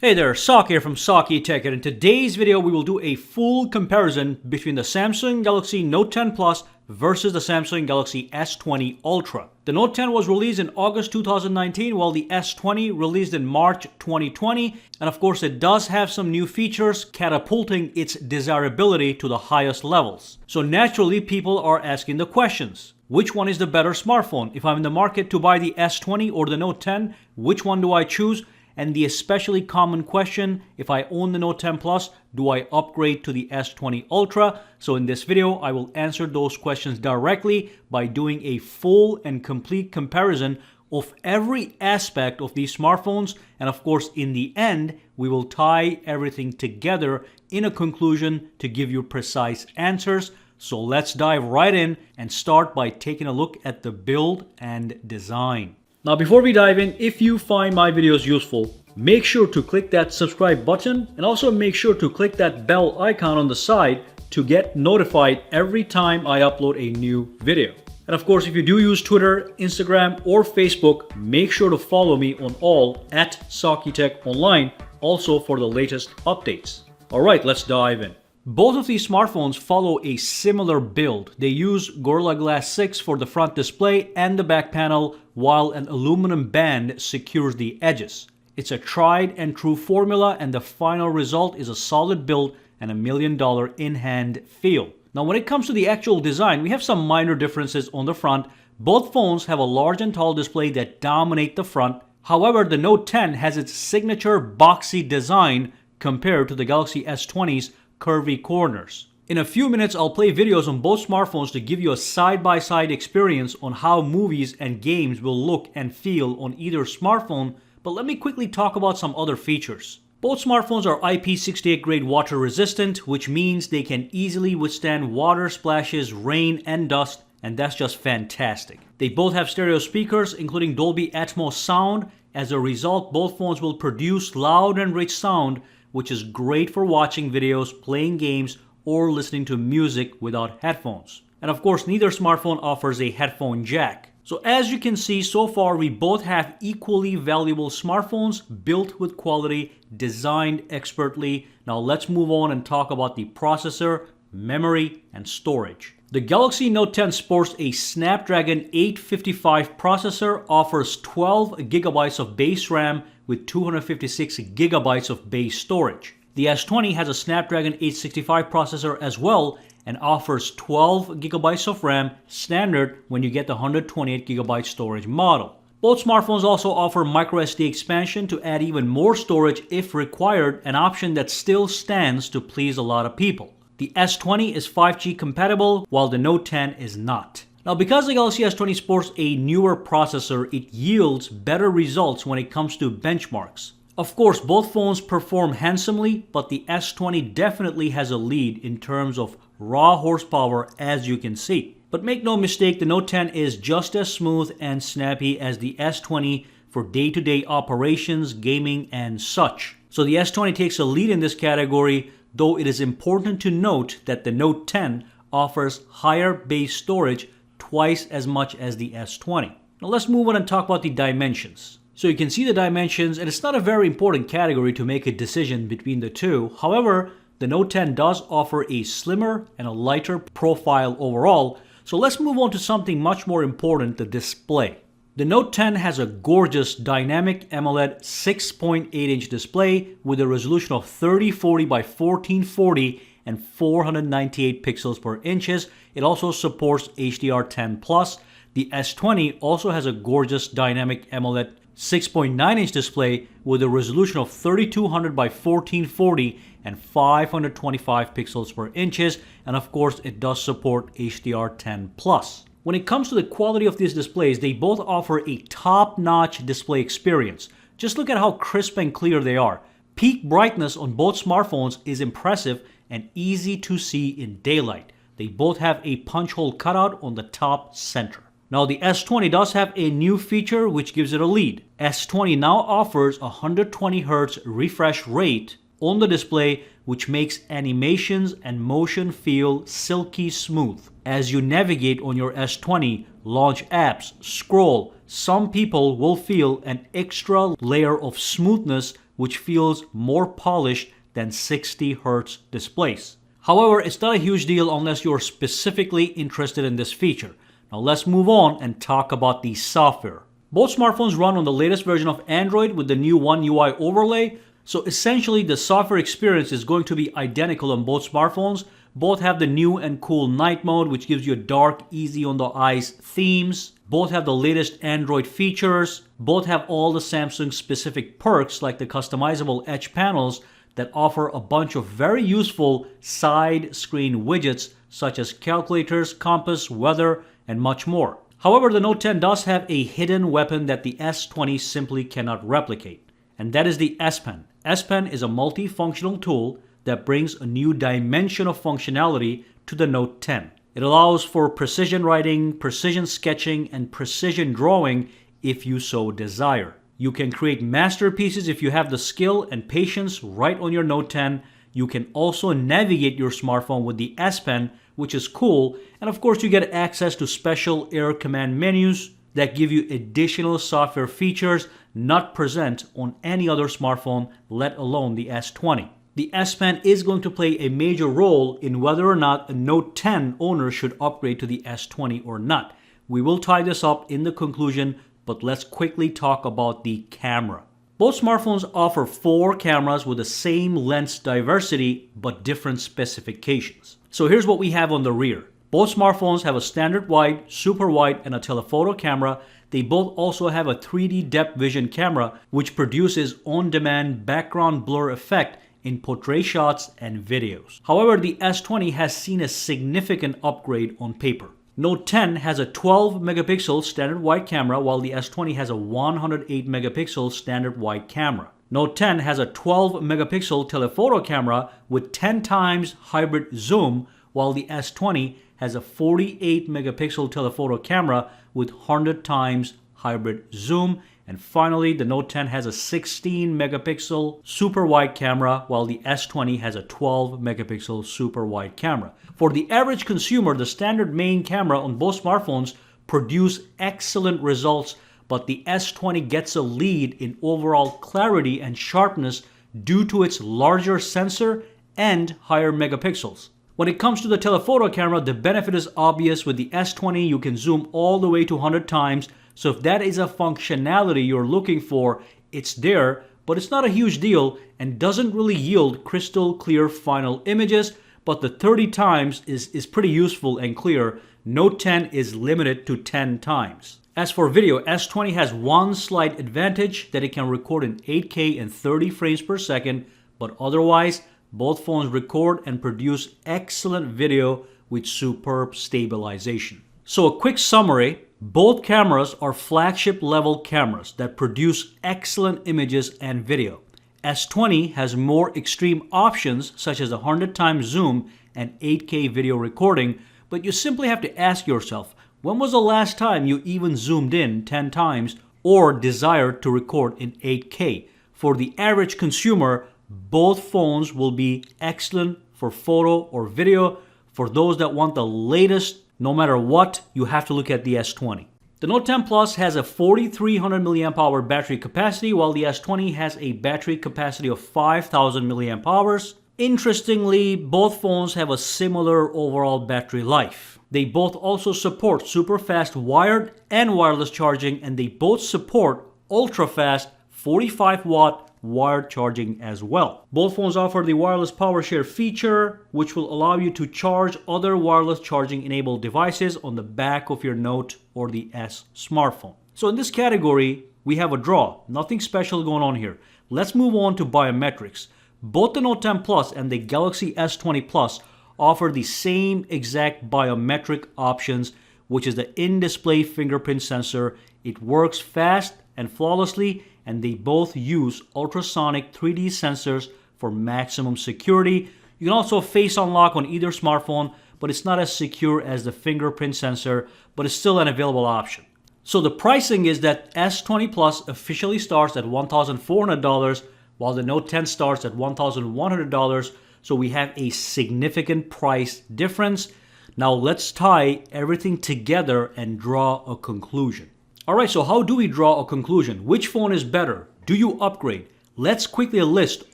Hey there, Sak here from SAKITECH, and in today's video we will do a full comparison between the Samsung Galaxy Note 10 Plus versus the Samsung Galaxy S20 Ultra. The Note 10 was released in August 2019 while the S20 released in March 2020, and of course it does have some new features catapulting its desirability to the highest levels. So naturally people are asking the questions. Which one is the better smartphone? If I'm in the market to buy the S20 or the Note 10, which one do I choose? And the especially common question, if I own the Note 10 Plus, do I upgrade to the S20 Ultra? So in this video, I will answer those questions directly by doing a full and complete comparison of every aspect of these smartphones. And of course, in the end, we will tie everything together in a conclusion to give you precise answers. So let's dive right in and start by taking a look at the build and design. Now before we dive in, if you find my videos useful, make sure to click that subscribe button and also make sure to click that bell icon on the side to get notified every time I upload a new video. And of course, if you do use Twitter, Instagram, or Facebook, make sure to follow me on all at SAKITECH Online, also for the latest updates. Alright, let's dive in. Both of these smartphones follow a similar build. They use Gorilla Glass 6 for the front display and the back panel, while an aluminum band secures the edges. It's a tried and true formula, and the final result is a solid build and $1 million in-hand feel. Now when it comes to the actual design, we have some minor differences on the front. Both phones have a large and tall display that dominate the front. However, the Note 10 has its signature boxy design compared to the Galaxy S20's curvy corners. In a few minutes, I'll play videos on both smartphones to give you a side-by-side experience on how movies and games will look and feel on either smartphone, but let me quickly talk about some other features. Both smartphones are IP68 grade water resistant, which means they can easily withstand water splashes, rain, and dust, and that's just fantastic. They both have stereo speakers, including Dolby Atmos sound. As a result, both phones will produce loud and rich sound, which is great for watching videos, playing games, or listening to music without headphones. And of course, neither smartphone offers a headphone jack. So as you can see, so far we both have equally valuable smartphones built with quality, designed expertly. Now let's move on and talk about the processor, memory, and storage. The Galaxy Note 10 sports a Snapdragon 855 processor, offers 12 GB of base RAM with 256 GB of base storage. The S20 has a Snapdragon 865 processor as well and offers 12 GB of RAM standard when you get the 128 GB storage model. Both smartphones also offer microSD expansion to add even more storage if required, an option that still stands to please a lot of people. The S20 is 5G compatible while the Note 10 is not. Now because the Galaxy S20 sports a newer processor, it yields better results when it comes to benchmarks. Of course, both phones perform handsomely, but the S20 definitely has a lead in terms of raw horsepower, as you can see. But make no mistake, the Note 10 is just as smooth and snappy as the S20 for day-to-day operations, gaming, and such. So the S20 takes a lead in this category, though it is important to note that the Note 10 offers higher base storage, twice as much as the S20. Now let's move on and talk about the dimensions. So you can see the dimensions, and it's not a very important category to make a decision between the two. However, the Note 10 does offer a slimmer and a lighter profile overall. So let's move on to something much more important, the display. The Note 10 has a gorgeous dynamic AMOLED 6.8-inch display with a resolution of 3040 by 1440 and 498 pixels per inches. It also supports HDR10+. The S20 also has a gorgeous dynamic AMOLED 6.9-inch display with a resolution of 3200 by 1440 and 525 pixels per inches, and of course it does support HDR10+. When it comes to the quality of these displays, they both offer a top-notch display experience. Just look at how crisp and clear they are. Peak brightness on both smartphones is impressive and easy to see in daylight. They both have a punch hole cutout on the top center. Now the S20 does have a new feature which gives it a lead. S20 now offers a 120Hz refresh rate on the display, which makes animations and motion feel silky smooth. As you navigate on your S20, launch apps, scroll, some people will feel an extra layer of smoothness which feels more polished than 60 Hz displays. However, it's not a huge deal unless you're specifically interested in this feature. Now let's move on and talk about the software. Both smartphones run on the latest version of Android with the new One UI overlay, so essentially the software experience is going to be identical on both smartphones. Both have the new and cool night mode, which gives you a dark, easy on the eyes themes. Both have the latest Android features. Both have all the Samsung specific perks like the customizable edge panels that offer a bunch of very useful side screen widgets such as calculators, compass, weather, and much more. However, the Note 10 does have a hidden weapon that the S20 simply cannot replicate, and that is the S Pen. S Pen is a multifunctional tool that brings a new dimension of functionality to the Note 10. It allows for precision writing, precision sketching, and precision drawing if you so desire. You can create masterpieces if you have the skill and patience right on your Note 10. You can also navigate your smartphone with the S Pen, which is cool. And of course, you get access to special Air Command menus that give you additional software features not present on any other smartphone, let alone the S20. The S Pen is going to play a major role in whether or not a Note 10 owner should upgrade to the S20 or not. We will tie this up in the conclusion, but let's quickly talk about the camera. Both smartphones offer 4 cameras with the same lens diversity but different specifications. So here's what we have on the rear. Both smartphones have a standard wide, super wide, and a telephoto camera. They both also have a 3D depth vision camera which produces on-demand background blur effect in portrait shots and videos. However, the S20 has seen a significant upgrade on paper. Note 10 has a 12 megapixel standard wide camera while the S20 has a 108 megapixel standard wide camera. Note 10 has a 12 megapixel telephoto camera with 10 times hybrid zoom while the S20 has a 48 megapixel telephoto camera with 100 times hybrid zoom. And finally, the Note 10 has a 16 megapixel super wide camera while the S20 has a 12 megapixel super wide camera. For the average consumer, the standard main camera on both smartphones produce excellent results, but the S20 gets a lead in overall clarity and sharpness due to its larger sensor and higher megapixels. When it comes to the telephoto camera, the benefit is obvious. With the S20, you can zoom all the way to 100 times. So if that is a functionality you're looking for, it's there, but it's not a huge deal and doesn't really yield crystal clear final images, but the 30 times is pretty useful and clear. Note 10 is limited to 10 times. As for video, S20 has one slight advantage that it can record in 8K and 30 frames per second, but otherwise, both phones record and produce excellent video with superb stabilization. So a quick summary, both cameras are flagship level cameras that produce excellent images and video. S20 has more extreme options such as a 100 times zoom and 8K video recording, but you simply have to ask yourself, when was the last time you even zoomed in 10 times or desired to record in 8K? For the average consumer, both phones will be excellent for photo or video. For those that want the latest, no matter what, you have to look at the S20. The Note 10 Plus has a 4300 mAh battery capacity, while the S20 has a battery capacity of 5000 mAh. Interestingly, both phones have a similar overall battery life. They both also support super fast wired and wireless charging, and they both support ultra fast 45 watt wired charging as well. Both phones offer the wireless power share feature, which will allow you to charge other wireless charging enabled devices on the back of your Note or the S smartphone. So in this category, we have a draw. Nothing special going on here. Let's move on to biometrics. Both the Note 10 Plus and the Galaxy S20 Plus offer the same exact biometric options, which is the in-display fingerprint sensor. It works fast and flawlessly, and they both use ultrasonic 3D sensors for maximum security. You can also face unlock on either smartphone, but it's not as secure as the fingerprint sensor, but it's still an available option. So the pricing is that S20 Plus officially starts at $1,400, while the Note 10 starts at $1,100. So we have a significant price difference. Now let's tie everything together and draw a conclusion. Alright, so how do we draw a conclusion? Which phone is better? Do you upgrade? let's quickly list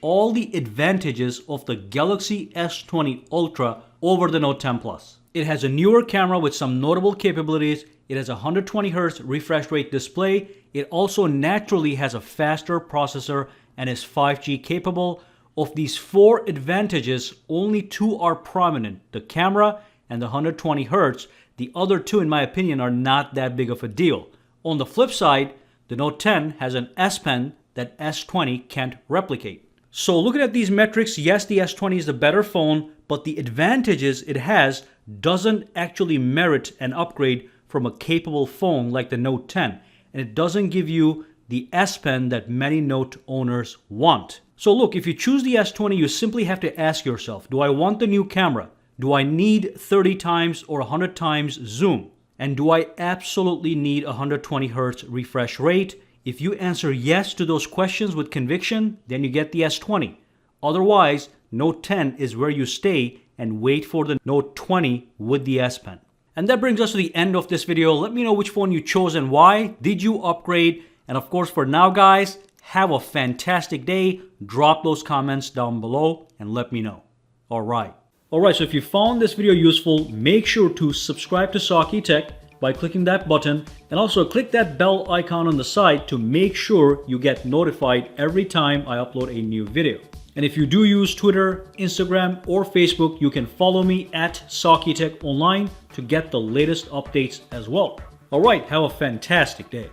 all the advantages of the Galaxy S20 Ultra over the Note 10 Plus. It has a newer camera with some notable capabilities. It has a 120Hz refresh rate display. It also naturally has a faster processor and is 5G capable. Of these 4 advantages, only 2 are prominent, the camera and the 120Hz. The other 2, in my opinion, are not that big of a deal. On the flip side, the Note 10 has an S Pen that S20 can't replicate. So looking at these metrics, yes, the S20 is the better phone, but the advantages it has doesn't actually merit an upgrade from a capable phone like the Note 10. And it doesn't give you the S Pen that many Note owners want. So look, if you choose the S20, you simply have to ask yourself, do I want the new camera? Do I need 30 times or 100 times zoom? And do I absolutely need a 120Hz refresh rate? If you answer yes to those questions with conviction, then you get the S20. Otherwise, Note 10 is where you stay and wait for the Note 20 with the S Pen. And that brings us to the end of this video. Let me know which phone you chose and why. Did you upgrade? And of course, for now, guys, have a fantastic day. Drop those comments down below and let me know. Alright, so if you found this video useful, make sure to subscribe to SAKITECH by clicking that button, and also click that bell icon on the side to make sure you get notified every time I upload a new video. And if you do use Twitter, Instagram, or Facebook, you can follow me at SAKITECH online to get the latest updates as well. Alright, have a fantastic day.